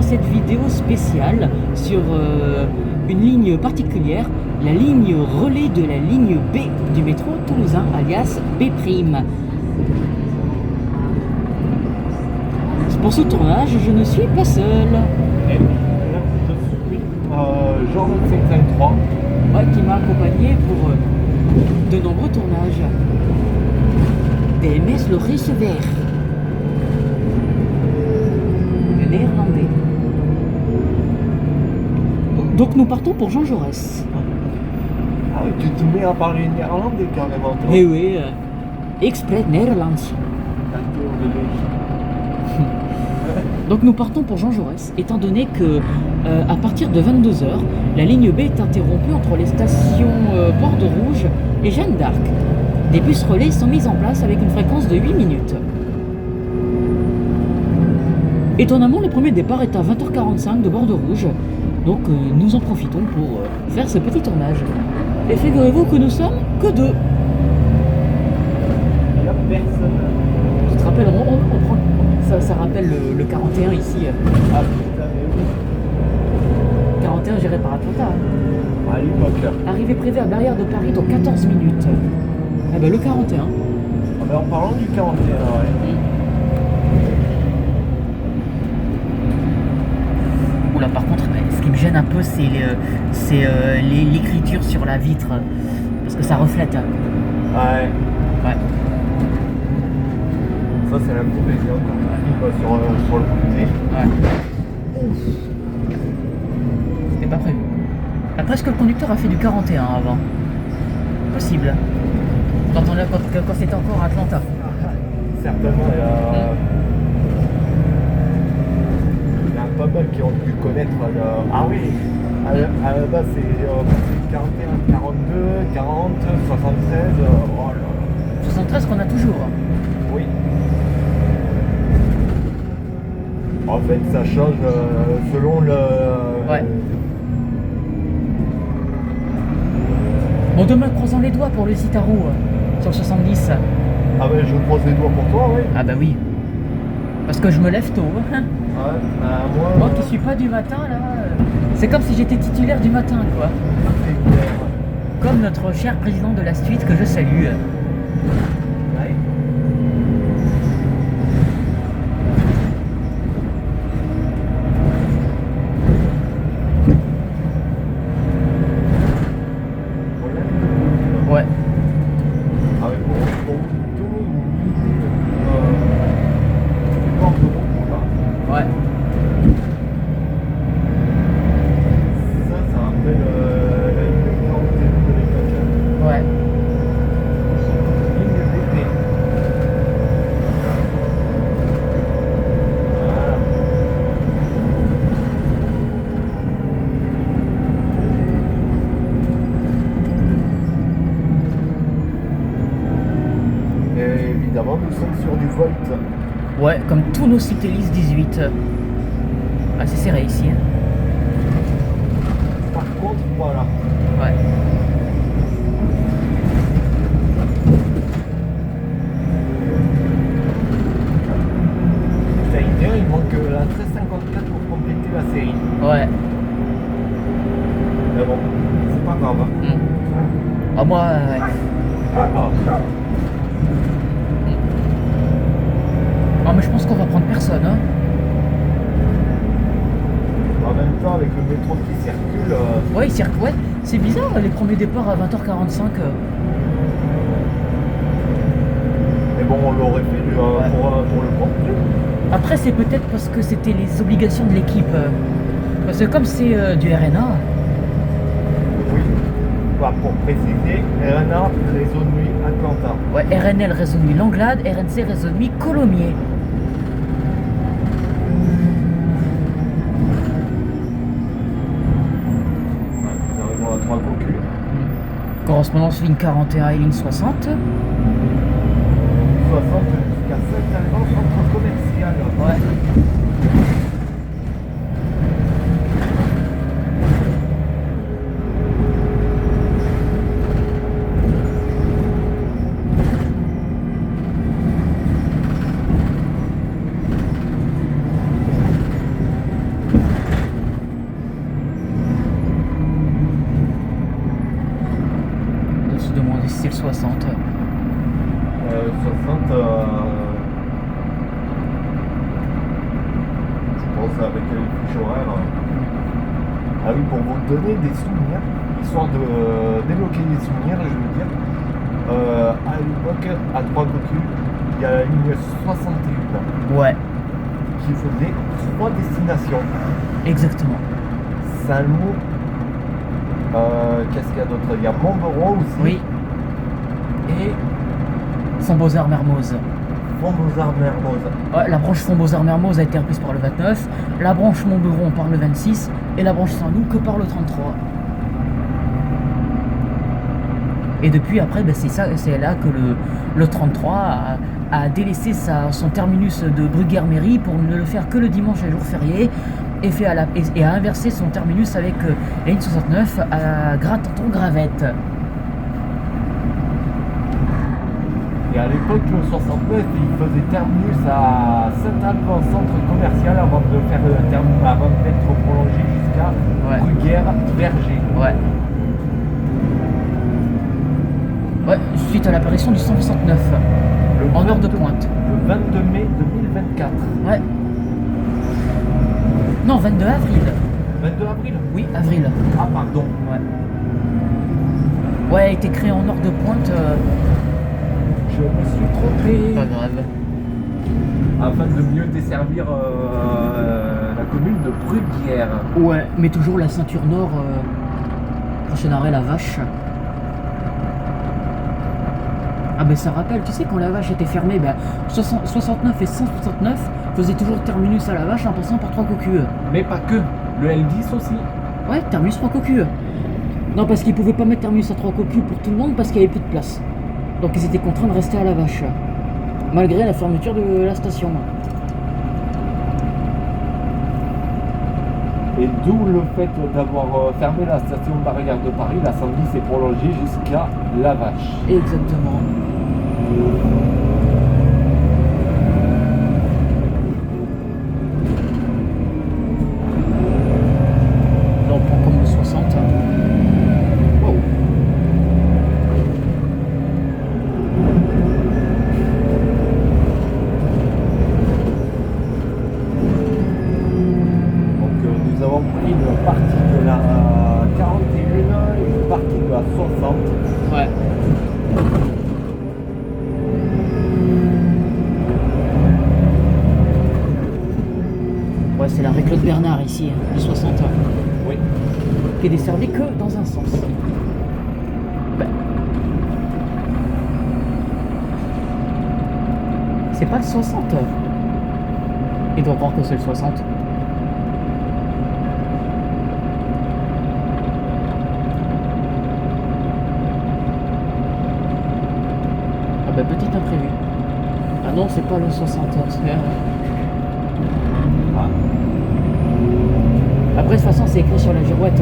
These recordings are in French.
cette vidéo spéciale sur une ligne particulière, la ligne relais de la ligne B du métro toulousain, alias B'. Pour ce tournage, je ne suis pas seul. Et là, je suis Jean-2553. Ouais, qui m'a accompagné pour de nombreux tournages. DMS le Recever. Le néerlandais. Donc nous partons pour Jean Jaurès. Ah oui, tu te mets à parler néerlandais carrément, toi. Eh oui, exprès Nederlands. Donc nous partons pour Jean Jaurès, étant donné que à partir de 22h, la ligne B est interrompue entre les stations Port de Rouge et Jeanne d'Arc. Des bus relais sont mis en place avec une fréquence de 8 minutes. Étonnamment, le premier départ est à 20h45 de Port de Rouge, donc nous en profitons pour faire ce petit tournage. Et figurez-vous que nous sommes que deux. Il n'y a personne. Tu te rappelles, on prend... Ça rappelle le 41 ici. Ah putain, mais oui. 41 géré par Atlanta. À l'époque. Arrivée prévue à Barrière de Paris dans 14 minutes. Eh ben le 41. Ah, mais en parlant du 41, ouais. Oula, par contre, ce qui me gêne un peu, c'est l'écriture sur la vitre. Parce que ça reflète. Ouais. Ouais. Ça, c'est la compétition sur le côté. Ouais. C'était pas prévu. Après, est-ce que le conducteur a fait du 41 avant? Possible. Quand c'était encore à Atlanta. Certainement, il y a pas mal qui ont pu connaître. Ah oui, à la base, c'est 41, 42, 40, 73. Oh là là. 73 qu'on a toujours. Oui. En fait, ça change selon le. Ouais. Bon, demain, croisons les doigts pour le Citaro sur 70. Ah ben, je croise les doigts pour toi, oui. Ah bah oui. Parce que je me lève tôt. Ouais, bah moi. Moi qui suis pas du matin, là, c'est comme si j'étais titulaire du matin, quoi. Comme notre cher président de la suite que je salue. Ouais. Ouais. Ah oui, pour tout. Port de route, là. Ouais. Ça rappelle la ligne 41 de l'époque. Ouais. Ligne BP. Voilà. Et évidemment, nous sommes sur du Volt. Ouais, comme tous nos Citélis 18. Ah, c'est serré ici. Hein. Par contre, voilà. Ouais. Ça y est, il manque la 1354 pour compléter la série. Ouais. Mais bon, c'est pas grave. Hein. Ah, moi, ouais. Ah. Ah, mais je pense qu'on va prendre personne, hein. En même temps, avec le métro qui circule. Ouais, il circule. Ouais, c'est bizarre, les premiers départs à 20h45. Mais bon, on l'aurait fait Ouais. pour le contenu. Après, c'est peut-être parce que c'était les obligations de l'équipe. Parce que comme c'est du RNA. Oui. Bah, pour préciser, RNA, réseau de nuit Atlanta. Ouais, RNL réseau de nuit Langlade, RNC réseau de nuit Colomiers. Nous arrivons à 3 cocus. Correspondance ligne 41 et ligne 60. 60 jusqu'à 7 centre commercial. Ouais. je pense avec les fiches horaires. Ah oui, pour vous donner des souvenirs, histoire de débloquer des souvenirs, je veux dire, à l'époque, à 3 cocus, il y a la ligne 61 Ouais, qui faisait 3 destinations. exactement. Saint-Loup, qu'est-ce qu'il y a d'autre? Il y a Montberon aussi. Oui, Et Font-Beauzard-Mermoz. Font-Beauzard-Mermoz. Ouais, la branche Font-Beauzard-Mermoz a été reprise par le 29, la branche Montberon par le 26 et la branche Saint-Loup que par le 33. Et depuis après, ben, c'est là que le 33 a délaissé son terminus de Bruguière-Mairie pour ne le faire que le dimanche et jour férié et a inversé son terminus avec la ligne 69 à Gratanton-Gravette. Et à l'époque, le 69, il faisait terminus à Saint-Alban, centre commercial, avant d'être prolongé jusqu'à Ouais. Bruguière-Verger. Ouais. Ouais, suite à l'apparition du 169 en heure de pointe. Le 22 mai 2024. Ouais. Non, 22 avril. 22 avril? Oui, avril. Ah, pardon. Ouais. Ouais, a été créé en heure de pointe. Je me suis trompé. Pas grave. Afin de mieux desservir la commune de Bruguière. Ouais, mais toujours la ceinture nord. Prochain arrêt, la Vache. Ah ben ça rappelle, tu sais, quand la Vache était fermée, ben, 69 et 169 faisaient toujours terminus à la Vache en passant par 3 cocus. Mais pas que. Le L10 aussi. Ouais, terminus 3 cocus. Non, parce qu'ils pouvaient pas mettre terminus à 3 cocus pour tout le monde parce qu'il y avait plus de place. Donc ils étaient contraints de rester à la Vache. Malgré la fermeture de la station. Et d'où le fait d'avoir fermé la station barrière de Paris, la 110 est prolongée jusqu'à La Vache. Exactement. Là on prend comme le 60. Wow. Donc nous avons pris une partie de la 41 et une partie de la 60. Ouais. Ouais, c'est l'arrêt Claude Bernard ici, hein, du 60. Oui. Qui est desservi que dans un sens. Ben. C'est pas le 60. Il doit croire que c'est le 60. Ah bah petit imprévu. Ah non, c'est pas le 60. Ah. Après, de toute façon, c'est écrit sur la girouette.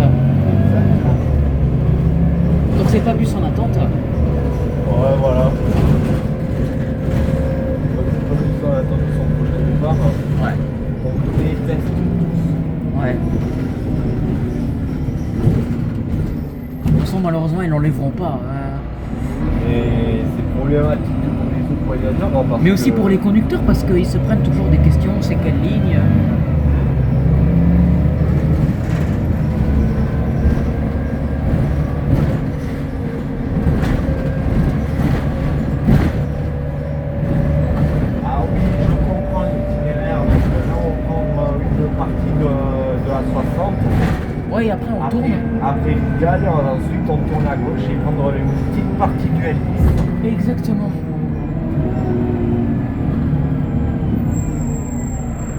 Donc c'est pas bus en attente. Ouais, voilà. Donc, c'est pas juste dans l'attente de son prochain départ. Ouais. On déteste tous. Ouais. De toute façon, malheureusement, ils l'enlèveront pas. Et c'est problématique pour les autres voyageurs. Hein, parce Mais aussi que- pour les conducteurs, parce qu'ils se prennent toujours des questions. C'est quelle ligne? Ah oui, je comprends l'itinéraire. Donc là, on prend une partie de la 60. Ouais, et après, on tourne. Après Rigal, ensuite on tourne à gauche et prendre une petite partie du L10. Exactement.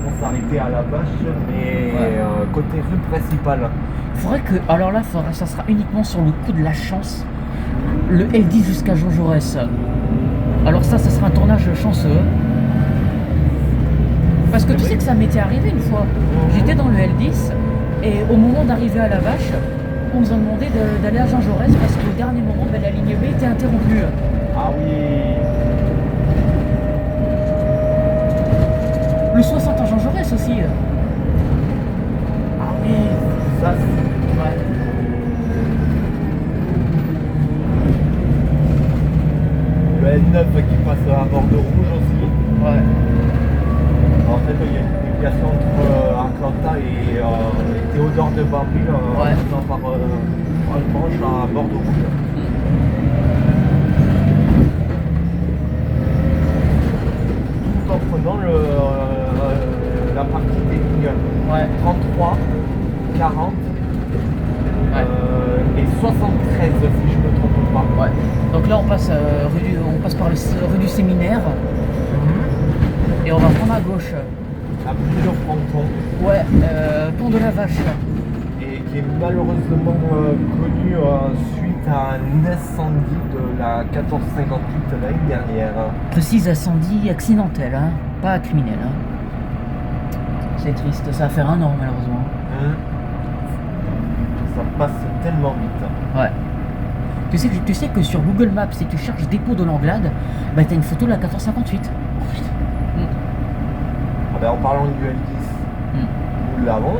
Pour s'arrêter à la Vache, mais Ouais. côté rue principale. Faudrait que. Alors là, ça sera uniquement sur le coup de la chance. Le L10 jusqu'à Jean Jaurès. Alors ça sera un tournage chanceux. Parce que tu sais que ça m'était arrivé une fois. J'étais dans le L10 et au moment d'arriver à la Vache, on nous a demandé d'aller à Jean Jaurès parce qu'au dernier moment, ben, la ligne B était interrompue. Ah oui. Le 60 à Jean Jaurès aussi. Ah oui, ça c'est... Ouais. Le L9 qui passe à bord de rouge aussi. Ouais. En fait, il y a une déviation entre Atlanta et Théodore de Barbille en Ouais. passant par le manche à bord de rouge. Tout en prenant la partie des lignes Ouais. 33, 40 Ouais. et 73 si je ne me trompe pas. Ouais. Donc là on passe, on passe par rue du Séminaire et on va prendre à gauche. À plus de fronton. Ouais, pont de la Vache. Et qui est malheureusement connu suite à un incendie de la 1458 l'année dernière. Précise incendie accidentel, hein, pas criminel. Hein. C'est triste, ça va faire 1 an malheureusement. Ça passe tellement vite. Ouais. Tu sais que sur Google Maps, si tu cherches dépôt de l'Anglade, bah t'as une photo de la 1458. Ah ben, en parlant du L10, nous l'avons.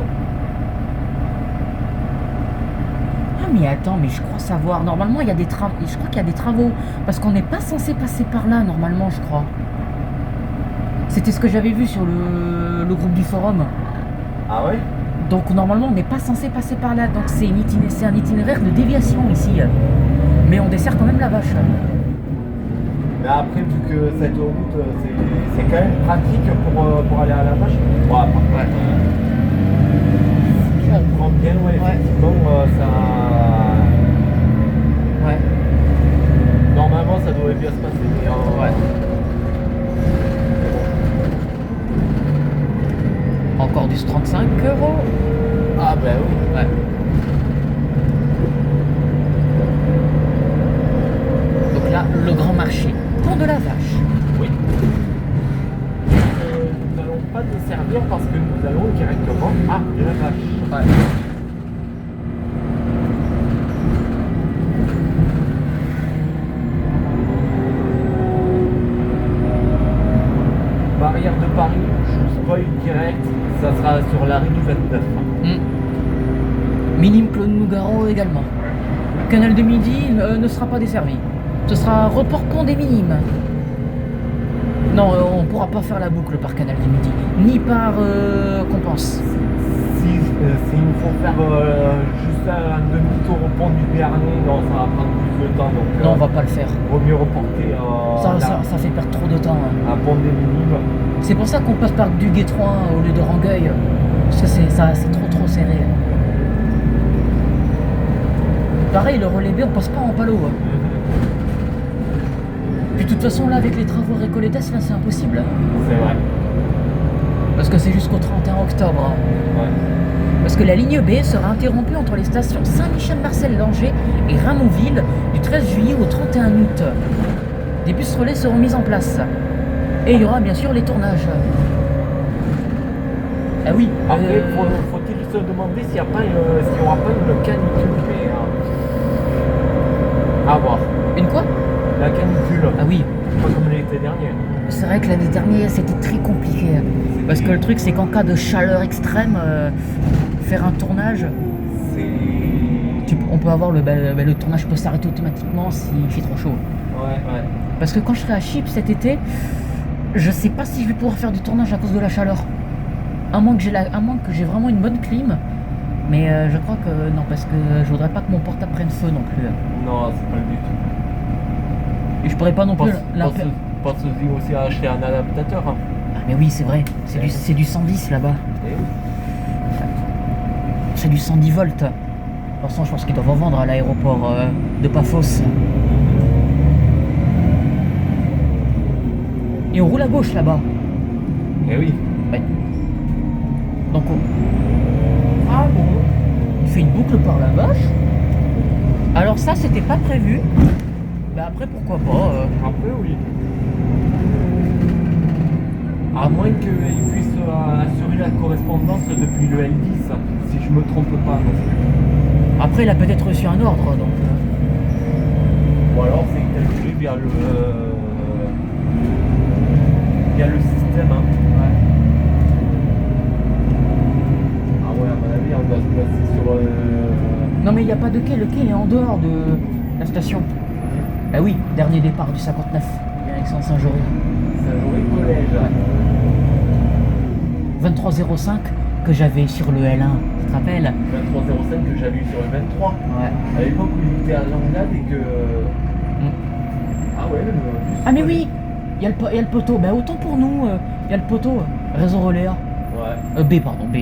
Ah mais attends, mais je crois savoir. Normalement, il y a des travaux. Je crois qu'il y a des travaux. Parce qu'on n'est pas censé passer par là, normalement, je crois. C'était ce que j'avais vu sur le groupe du forum. Ah ouais? Donc normalement, on n'est pas censé passer par là. Donc c'est un itinéraire de déviation ici. Mais on dessert quand même la Vache. Mais après, vu que cette route, c'est quand même pratique pour aller à la Vache. Bon, après, si on prend bien, ouais, effectivement, ça... Ouais. Normalement, ça devrait bien se passer. Mais, Ouais. Encore du 35 €. Ah ben oui. Ouais. Donc là, le grand marché. Pont de la Vache. Oui. Nous n'allons pas desservir parce que nous allons directement à la Vache. Ouais. Barrière de Paris, je vous spoil direct, ça sera sur l'arrêt du 29. Minime Claude Nougaro également. Canal de Midi ne sera pas desservi. Ce sera report pont des Minimes. Non, on pourra pas faire la boucle par Canal de Midi, ni par Compense. Si il nous faut faire juste un demi-tour au pont du Béarnais, non, ça va prendre plus de temps. Donc, Non, on va pas le faire. vaut mieux reporter Ça fait perdre trop de temps. Hein. un pont des Minimes. C'est pour ça qu'on passe par du Guétroin au lieu de Rangueil. Parce que c'est trop serré. Pareil, le relais B, on passe pas en palo. Hein. Puis de toute façon, là, avec les travaux Recoletas, là, c'est impossible. C'est vrai. Parce que c'est jusqu'au 31 octobre. Hein. Ouais. Parce que la ligne B sera interrompue entre les stations Saint-Michel-Marcel-Langer et Ramonville du 13 juillet au 31 août. Des bus relais seront mis en place. Et il y aura bien sûr les tournages. Ah oui. Après, faut-il se demander s'il n'y aura pas une canicule, mais à voir. Une quoi? La canicule. Ah oui. Pas comme l'été dernier. C'est vrai que l'année dernière c'était très compliqué. Parce que le truc c'est qu'en cas de chaleur extrême, faire un tournage, on peut avoir le tournage peut s'arrêter automatiquement s'il fait trop chaud. Ouais. Parce que quand je serai à Chypre cet été, je sais pas si je vais pouvoir faire du tournage à cause de la chaleur. À moins que j'ai vraiment une bonne clim. Mais je crois que non, parce que je voudrais pas que mon portable prenne feu non plus. Non, c'est pas le but. Et je pourrais pas non plus Pense aussi à acheter un adaptateur. Hein. Ah mais oui, c'est vrai, c'est du 110 là-bas. C'est du 110 volts. De toute façon, je pense qu'ils doivent en vendre à l'aéroport de Paphos. Et on roule à gauche là-bas. Eh oui. Ouais. Donc Ah bon. on fait une boucle par la Vache. Alors ça, c'était pas prévu. Mais après, pourquoi pas. Après, oui. À moins qu'ils puissent assurer la correspondance depuis le L10, si je me trompe pas. Après, il a peut-être reçu un ordre, donc. Ou alors c'est calculé via le système. Hein. Ouais. Ah ouais, à mon avis, on doit se placer sur... Non mais il n'y a pas de quai, le quai est en dehors de la station. Ah oui, dernier départ du 59, bien direction Saint-Jory. Saint-Jory collège. Ouais. 2305 que j'avais sur le L1, tu te rappelles? 2305 que j'avais eu sur le 23. Ouais. À l'époque où il était à Langlade et que. Ah ouais, le bus. Ah mais oui, il y a le poteau. Bah autant pour nous, il y a le poteau. Réseau Roléa. Ouais. B, pardon, B.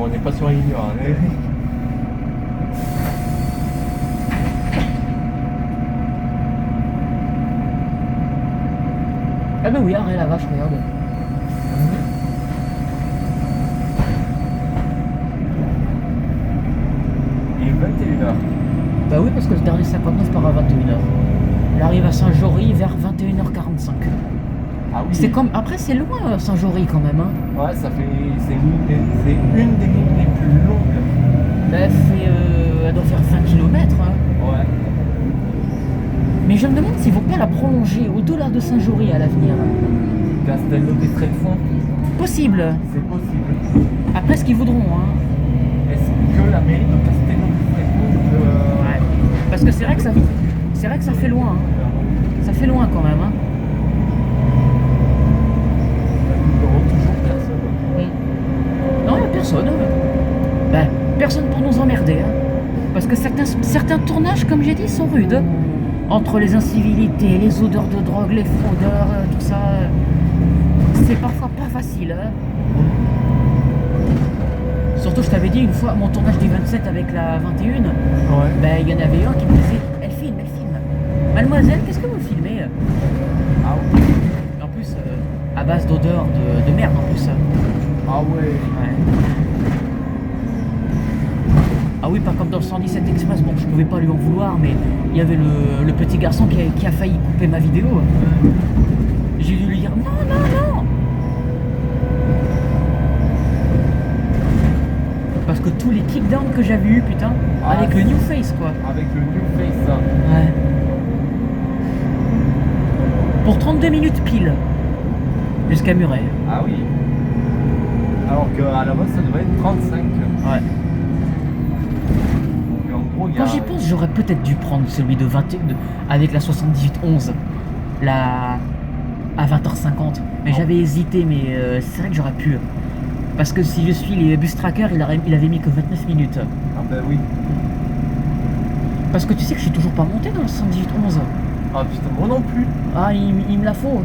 On n'est pas sur la ligne A. Hein. Ah bah oui, arrête la vache, regarde. Il est 21h. Bah oui, parce que le dernier 59 part à 21h. Il arrive à Saint-Jory vers 21h45. Ah oui. C'est comme... Après, c'est loin, Saint-Jory, quand même. Hein. Ouais, ça fait. C'est une des lignes les plus longues. Bah, elle doit faire 20 km. Hein. Ouais. Mais je me demande s'ils vont pas la prolonger au-delà de Saint-Jory à l'avenir. Castelnau des Tréfonds. Possible. C'est possible. Après, ce qu'ils voudront. Hein. Est-ce que la mairie de Castelnau des Tréfonds. Ouais. Parce que c'est vrai que ça fait loin. Hein. Ça fait loin quand même. Hein. Toujours personne. Non, il n'y a personne. Ben, personne pour nous emmerder. Hein. Parce que certains tournages, comme j'ai dit, sont rudes. Entre les incivilités, les odeurs de drogue, les fraudeurs, tout ça, c'est parfois pas facile. Hein. Surtout, je t'avais dit une fois, mon tournage du 27 avec la 21, ben, il y en avait un qui me disait, elle filme. Mademoiselle, qu'est-ce que vous filmez? Ah oui. En plus, à base d'odeurs de merde en plus. Ah ouais. Ah oui, pas comme dans le 117 Express, bon, je pouvais pas lui en vouloir, mais il y avait le petit garçon qui a failli couper ma vidéo. J'ai dû lui dire non. Parce que tous les kickdowns que j'avais eu, putain, avec le New Face, quoi. Avec le New Face, ça. Ouais. Pour 32 minutes pile. Jusqu'à Muret. Ah oui. Alors qu'à la base, ça devait être 35. Ouais. Donc en gros, il y a... Quand j'y pense, j'aurais peut-être dû prendre celui de 21 avec la 7811. À 20h50. Mais j'avais hésité, mais c'est vrai que j'aurais pu. Parce que si je suis les bus trackers, il avait mis que 29 minutes. Ah ben oui. Parce que tu sais que je suis toujours pas monté dans le 7811. Ah putain, moi non plus. Ah, il me la faut.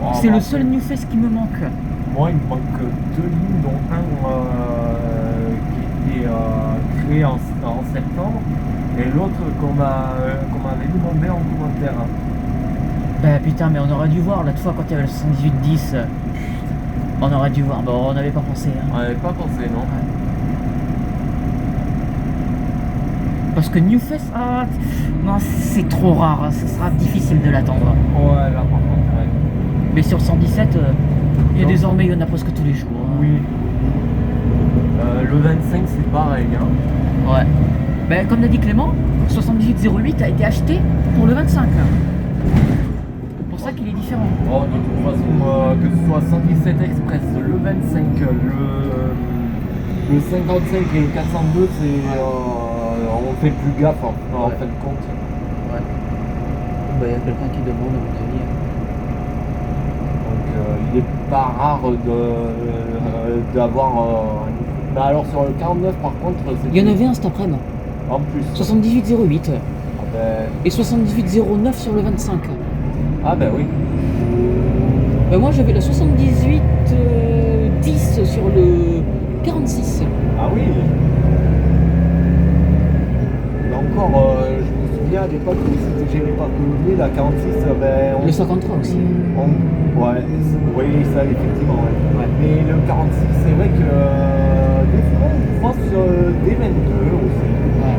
Oh, c'est bah, le seul New Face qui me manque. Moi, il me manque 2 lignes, dont un qui était créé en septembre et l'autre qu'on m'avait demandé en commentaire. Hein. Bah putain, mais on aurait dû voir l'autre fois quand il y avait le 7810. On aurait dû voir, bon, on n'avait pas pensé. Hein. On n'avait pas pensé, non. Ouais. Parce que New Face, non, c'est trop rare, ce sera difficile de l'attendre. Ouais, là par contre, ouais. Mais sur 117, désormais il y en a presque tous les jours. Hein. Oui. Le 25, c'est pareil. Hein. Ouais. Ben, comme l'a dit Clément, 7808 a été acheté pour le 25. C'est pour ça qu'il est différent. Oh, de toute façon, que ce soit 117 Express, le 25, le 55 et le 402, c'est, on fait plus gaffe en fin de compte. Ouais. Ben, il y a quelqu'un qui demande à mon avis. Donc il est pas rare d'avoir... mais alors sur le 49 par contre... Il y en avait un cet après-midi. En plus. 7808. Ah ben... Et 7809 sur le 25. Ah ben oui. Ben moi j'avais la 7810 sur le 46. Ah oui. Et encore, je me souviens à l'époque où c'était géré par Colombier, la 46, ben... Le 53 aussi. Ouais, oui, ça effectivement, ouais. Mais le 46, c'est vrai que des fois, on pense des 22 aussi. Ouais.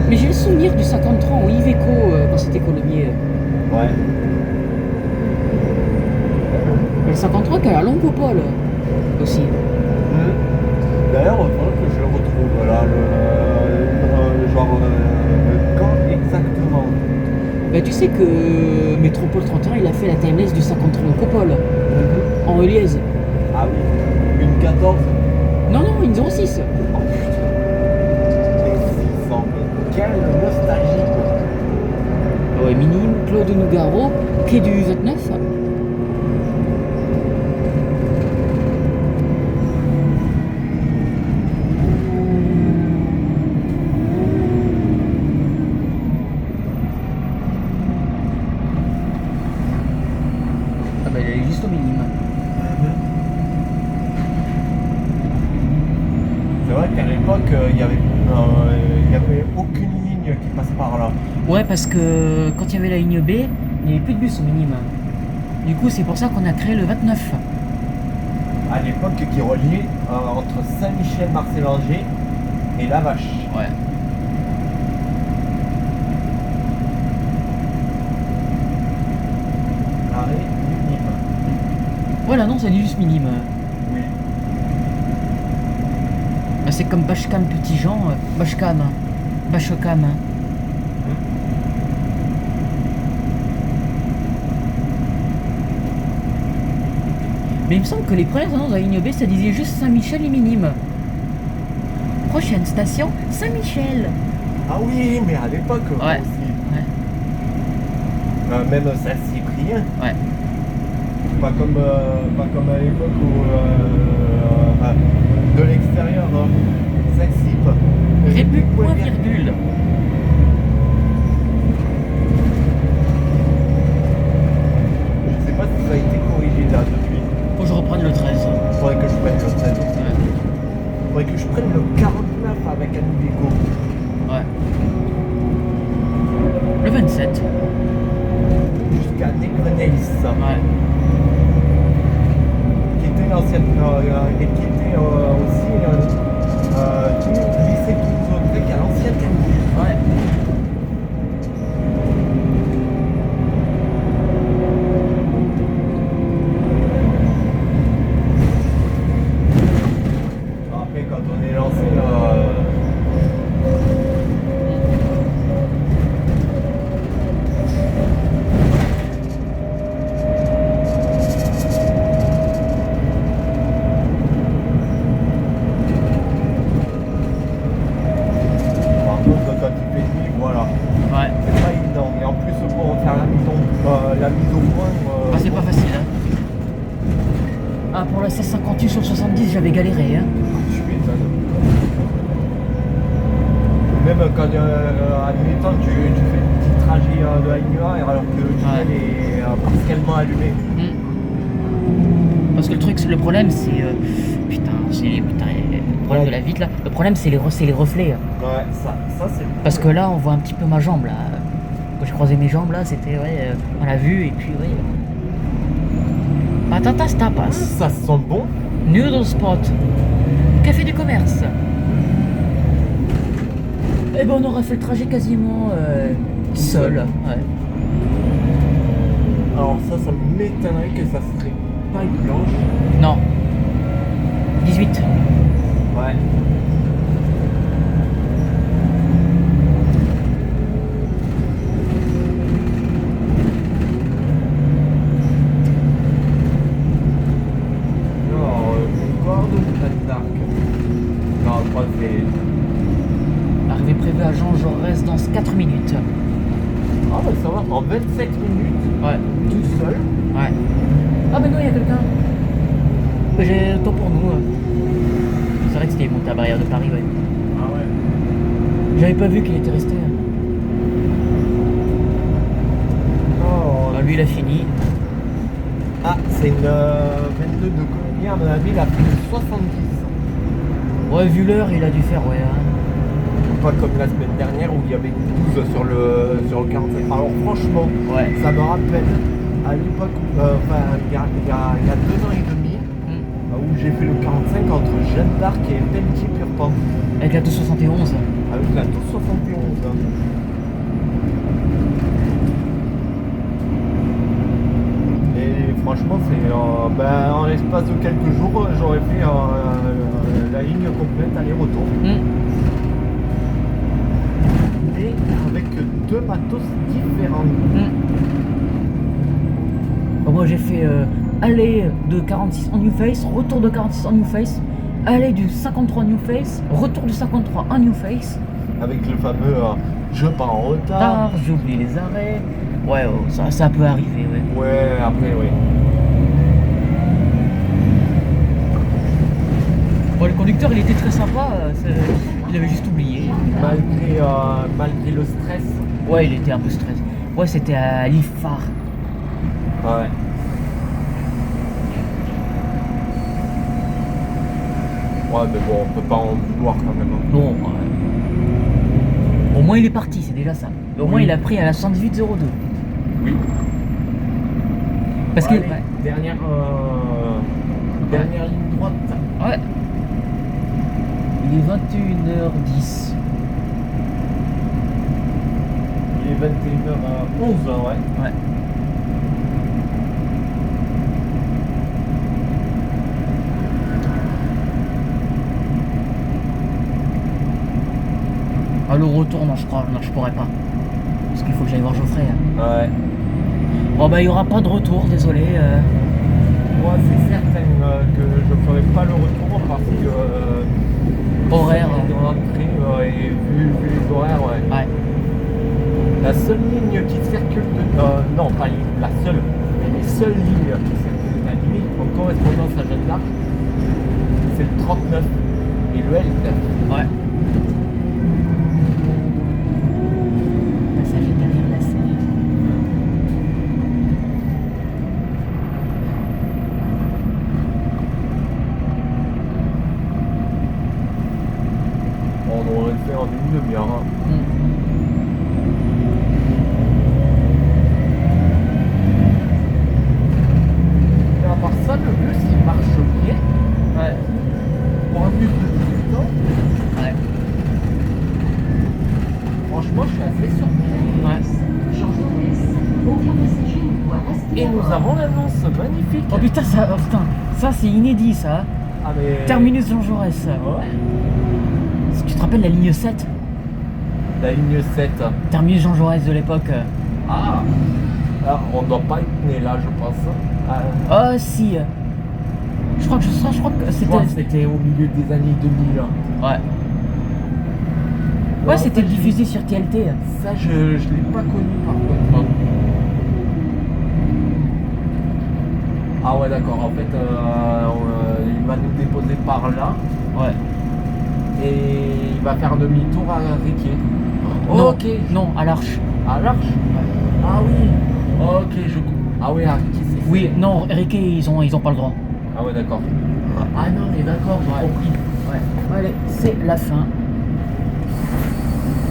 Mais j'ai le souvenir du 53 en Iveco quand c'était Colomiers. Ouais. Et le 53 qui a la longue coupole aussi. D'ailleurs, il faudrait que je le retrouve là, quand exactement. Bah, tu sais que Métropole 31 il a fait la timeless du 53 en coupole en Eliez. Ah oui, une 14. Non, une 06. Oh putain. Mais 600, mais quelle nostalgie. minime, Claude Nougaro, quai du 29. Ah bah elle est juste au minime. C'est vrai qu'à l'époque, il y avait aucune ligne qui passe par là. Ouais, parce que quand il y avait la ligne B, il n'y avait plus de bus au minime. Du coup, c'est pour ça qu'on a créé le 29. À l'époque, qui reliait entre Saint-Michel-Marcel-Angers et La Vache. Ouais. Arrêt minime. Voilà, non, ça dit juste minime. Oui. Bah, c'est comme Bashkam Petit-Jean, Bashkam. Bashokam. Mais il me semble que les premières annonces de la ligne B, ça disait juste Saint-Michel et minime. Prochaine station, Saint-Michel. Ah oui, mais à l'époque Ouais. aussi. Ouais. Même Saint-Cyprien. Ouais. Pas comme à l'époque où de l'extérieur, hein. Saint-Cyp. Rébut, point virgule. Je sais pas si ça a été corrigé là depuis. Faut que je reprenne le 13. Faudrait que je prenne le 13. Ouais. Faudrait que je prenne le 49 avec Anne Déco. Ouais. Le 27. Jusqu'à Negreneis. Ouais. Qui était l'ancienne. Et qui était aussi lycée Toulouse-Lautrec à l'ancienne Candy. Ouais. Après, quand on est lancé. Par contre, quand il fait nuit, voilà. Ouais. C'est pas évident. Et en plus, pour faire la mise au point. Bah, c'est pas facile, hein. Ah, pour la 1658 sur 70, j'avais galéré, hein. Je m'étonne. Même quand, admettons, tu fais le petit trajet de la ligne A alors que le tunnel est partiellement allumé. Parce que le problème, c'est. Le problème de la vitre là. Le problème, c'est les reflets. Ouais, ça c'est. Parce que là, on voit un petit peu ma jambe là. Quand j'ai croisé mes jambes là, c'était on l'a vu et puis Patatas tapas. Ça sent bon. Noodle spot. Café du commerce. Eh ben on aurait fait le trajet quasiment seul. Ouais. Alors ça m'étonnerait que ça serait pas une blanche. Non. 18. Ouais. Alors, Concorde ou Jeanne d'Arc? Non, je crois que c'est. Arrivée prévue à Jean Jaurès dans 4 minutes. Ah bah ça va, en 27 minutes, Ouais. tout seul. Ouais. Ah ben non, il y a quelqu'un. Mais j'ai le temps pour nous. C'est vrai que c'était monté à Barrière de Paris, ouais. Ah ouais. J'avais pas vu qu'il était resté. Oh, Ah, lui, il a fini. ah, c'est une 22 de combien à mon avis, il a pris 70. Ouais, vu l'heure, il a dû faire, ouais. Hein. Pas comme la semaine dernière où il y avait 12 sur le 45. Alors franchement, Ouais. ça me rappelle à l'époque, il y a 2 ans et demi, où j'ai fait le 45 entre Jeanne d'Arc et Pelletier-Purpan. Avec la 271. Avec la 271. Et franchement, c'est en l'espace de quelques jours, j'aurais fait la ligne complète aller-retour. Et avec 2 matos différents. Bon, moi, j'ai fait aller de 46 en New Face, retour de 46 en New Face, aller du 53 New Face, retour du 53 en New Face. Avec le fameux je pars en retard. Tard, j'oublie les arrêts. Ouais, oh, ça peut arriver, ouais. Ouais, après, oui. Bon, le conducteur, il était très sympa. Il avait juste oublié. Malgré le stress. Ouais, il était un peu stressé. Ouais, c'était à l'IFAR. Ouais. Ouais, mais bon, on peut pas en vouloir quand même. Hein. Non, au moins il est parti, c'est déjà ça. Au moins Oui. il a pris à la 118,02. Oui. Parce Allez, que. Ouais. dernière ligne droite. Ouais. Il est 21h10. Il est 21h11, ouais. Ouais. Ah, le retour, non, je crois, non, je pourrais pas. Parce qu'il faut que j'aille voir Geoffrey. Hein. Ouais. Bon, bah, il y aura pas de retour, désolé. Moi, c'est certain que je ferai pas le retour parce que. Horaire. De rentrer et vu les horaires, ouais. Ouais. La seule ligne qui circule non, pas la seule, mais les seules lignes qui circulent à la limite en correspondance à Jeanne d'Arc, c'est le 39 et le L9. Ouais. Passager derrière la selle. On aurait fait en une demi-heure. Hein. Et à part ça, le bus il marche bien. Ouais. Pour un bus de 18 ans, Ouais. franchement, je suis assez surpris. Ouais. Et nous avons l'annonce magnifique. Oh putain, ça c'est inédit ça. Ah, mais... Terminus Jean Jaurès. Ouais. Est-ce que tu te rappelles la ligne 7? La ligne 7. Terminus Jean Jaurès de l'époque. Ah, alors, on doit pas être né là, je pense. Oh si. Je crois que Je crois que c'était au milieu des années 2000. Ouais. Ouais, c'était diffusé sur TLT. Ça, je l'ai pas connu par contre. Ah ouais, d'accord. En fait, il va nous déposer par là Ouais. et il va faire demi-tour à Riquier. Non, Ok. non, à l'Arche. À l'Arche. Ah oui. Ok, ah oui, à Riquier, c'est. Oui, non, Riquet, ils ont pas le droit. Ah ouais, d'accord. Ah non, mais d'accord, j'ai compris. Ouais. Allez, c'est la fin.